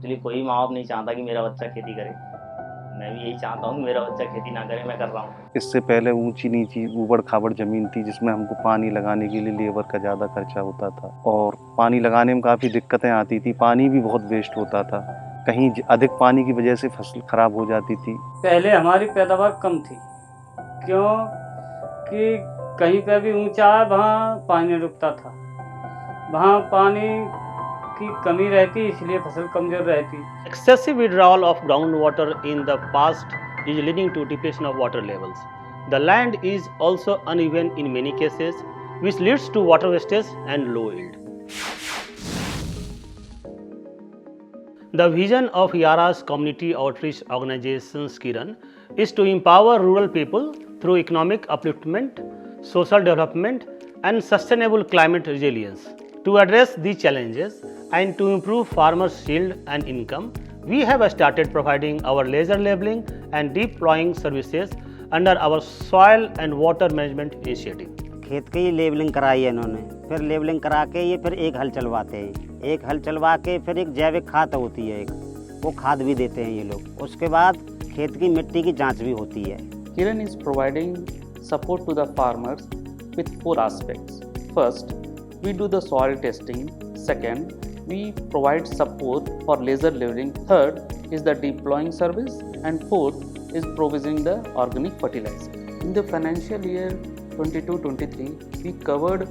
Actually कोई माँ बाप नहीं चाहता कि मेरा बच्चा खेती करे। मैं भी यही चाहता हूँ कि मेरा बच्चा खेती ना करे, मैं कर रहा हूँ। इससे पहले ऊंची नीची ऊबड़ खाबड़ जमीन थी जिसमें हमको पानी लगाने के लिए लेबर का ज़्यादा खर्चा होता था और पानी लगाने में काफ़ी दिक्कतें आती थी। पानी भी बहुत वेस्ट होता था, कहीं अधिक पानी की वजह से फसल खराब हो जाती थी। पहले हमारी पैदावार कम थी, क्यों कि कहीं पर भी ऊंचा है वहाँ पानी रुकता था, वहाँ पानी की कमी रहती, इसलिए फसल कमजोर रहती। Excessive withdrawal of groundwater in the past is leading to depletion of water levels. The land is also uneven in many cases, which leads to water wastage and low yield. The vision of Yara's community outreach organizations, Kiran, is to empower rural people through economic upliftment, social development, and sustainable climate resilience. To address these challenges and to improve farmers' yield and income, we have started providing our laser leveling and deep plowing services under our soil and water management initiative. खेत की levelling कराई है इन्होंने, फिर levelling करा के ये फिर एक हल चलवाते हैं, एक हल चलवा के फिर एक जैविक खाद होती है, एक वो खाद भी देते हैं ये लोग। उसके बाद खेत की मिट्टी की जांच भी होती है। Kiran is providing support to the farmers with 4 aspects. First, we do the soil testing. Second, we provide support for laser leveling. Third is the deep plowing service, and fourth is provisioning the organic fertilizer. In the financial year 22-23, we covered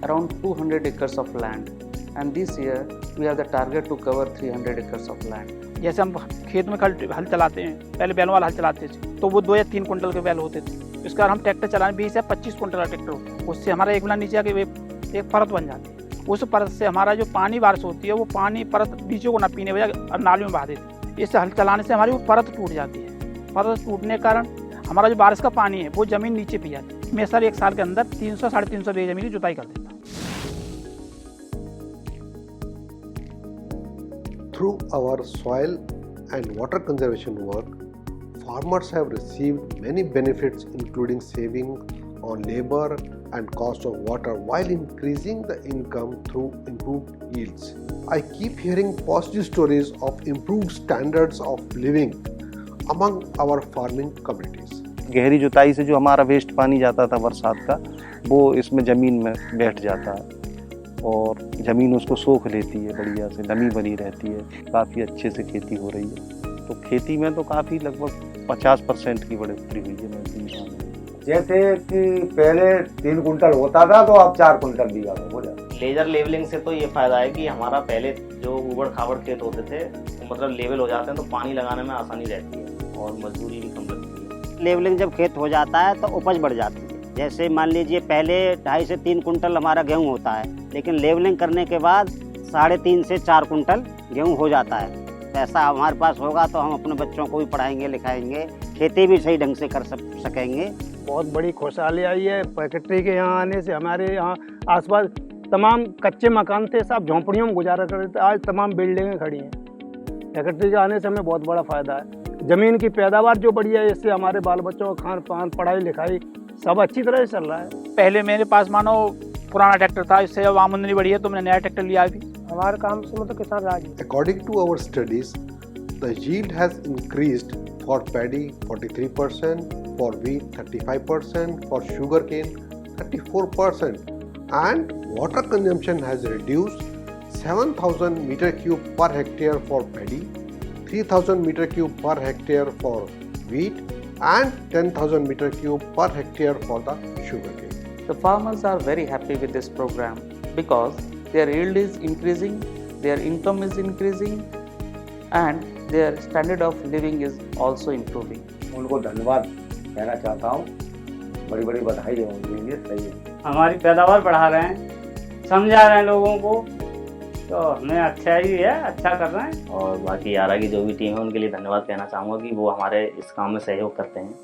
around 200 acres of land, and this year we have the target to cover 300 acres of land. जैसे हम खेत में हल चलाते हैं, पहले बैलों वाला हल चलाते थे तो वो 2 या 3 कुंटल के बैल होते थे। इसके बाद हम ट्रैक्टर चलाने 20 या 25 कुंटल का ट्रैक्टर हो, उससे हमारा एक बिना नीचे आके एक परत बन जाती है। उस परत से हमारा जो पानी बारिश होती है वो पानी परत नीचे को ना पीने बजाय नालियों में बहा देती है। इससे हल चलाने से हमारी वो परत टूट जाती है। परत टूटने के कारण हमारा जो बारिश का पानी है वो ज़मीन नीचे पी जाती है। मैं सर 1 साल के अंदर 300-350 बीघा ज़मीन की जुताई कर देता हूँ। Through our soil and water conservation work, farmers have received many benefits including saving on labor and cost of water while increasing the income through improved yields. I keep hearing positive stories of improved standards of living among our farming communities. गहरी जुताई से जो हमारा waste पानी जाता था बरसात का, वो इसमें ज़मीन में बैठ जाता है और ज़मीन उसको सोख लेती है, बढ़िया से नमी बनी रहती है, काफ़ी अच्छे से खेती हो रही है। तो खेती में तो काफ़ी लगभग 50% की बढ़ोतरी हुई है। मैं जैसे कि पहले 3 कुंटल होता था तो अब 4 कुंटल बीघा में हो जाता है। लेजर लेवलिंग से तो ये फायदा है कि हमारा पहले जो ऊबड़ खाबड़ खेत होते थे तो मतलब लेवल हो जाते हैं, तो पानी लगाने में आसानी रहती है और मजदूरी भी कम लगती है। लेवलिंग जब खेत हो जाता है तो उपज बढ़ जाती है। जैसे मान लीजिए पहले 2.5 से 3 कुंटल हमारा गेहूँ होता है, लेकिन लेवलिंग करने के बाद 3.5 से 4 कुंटल गेहूँ हो जाता है। पैसा हमारे पास होगा तो हम अपने बच्चों को भी पढ़ाएंगे लिखाएंगे, खेती भी सही ढंग से कर सकेंगे। बहुत बड़ी खुशहाली आई है फैक्ट्री के यहाँ आने से। हमारे यहाँ आसपास तमाम कच्चे मकान थे, सब झोंपड़ियों में गुजारा करते थे, आज तमाम बिल्डिंगें खड़ी हैं। फैक्ट्री के आने से हमें बहुत बड़ा फ़ायदा है। ज़मीन की पैदावार जो बढ़ी है, इससे हमारे बाल बच्चों का खान पान पढ़ाई लिखाई सब अच्छी तरह से चल रहा है। पहले मेरे पास मानो पुराना ट्रैक्टर था, इससे अब आमदनी बढ़ी है तो मैंने नया ट्रैक्टर लिया अभी। हमारे काम से मतलब किसान राजी। According to our studies, the yield has increased for paddy 43%, for wheat 35%, for sugarcane 34%, and water consumption has reduced 7,000 meter cube per hectare for paddy, 3,000 meter cube per hectare for wheat, and 10,000 meter cube per hectare for the sugarcane. The farmers are very happy with this program because their yield is increasing, their income is increasing, and their standard of living is also improving. उनको धन्यवाद कहना चाहता हूँ, बड़ी बड़ी बधाई है उनके लिए। सही है, हमारी पैदावार बढ़ा रहे हैं, समझा रहे हैं लोगों को, तो हमें अच्छा ही है, अच्छा कर रहे हैं। और बाकी यारा की जो भी टीम है उनके लिए धन्यवाद कहना चाहूँगा कि वो हमारे इस काम में सहयोग करते हैं।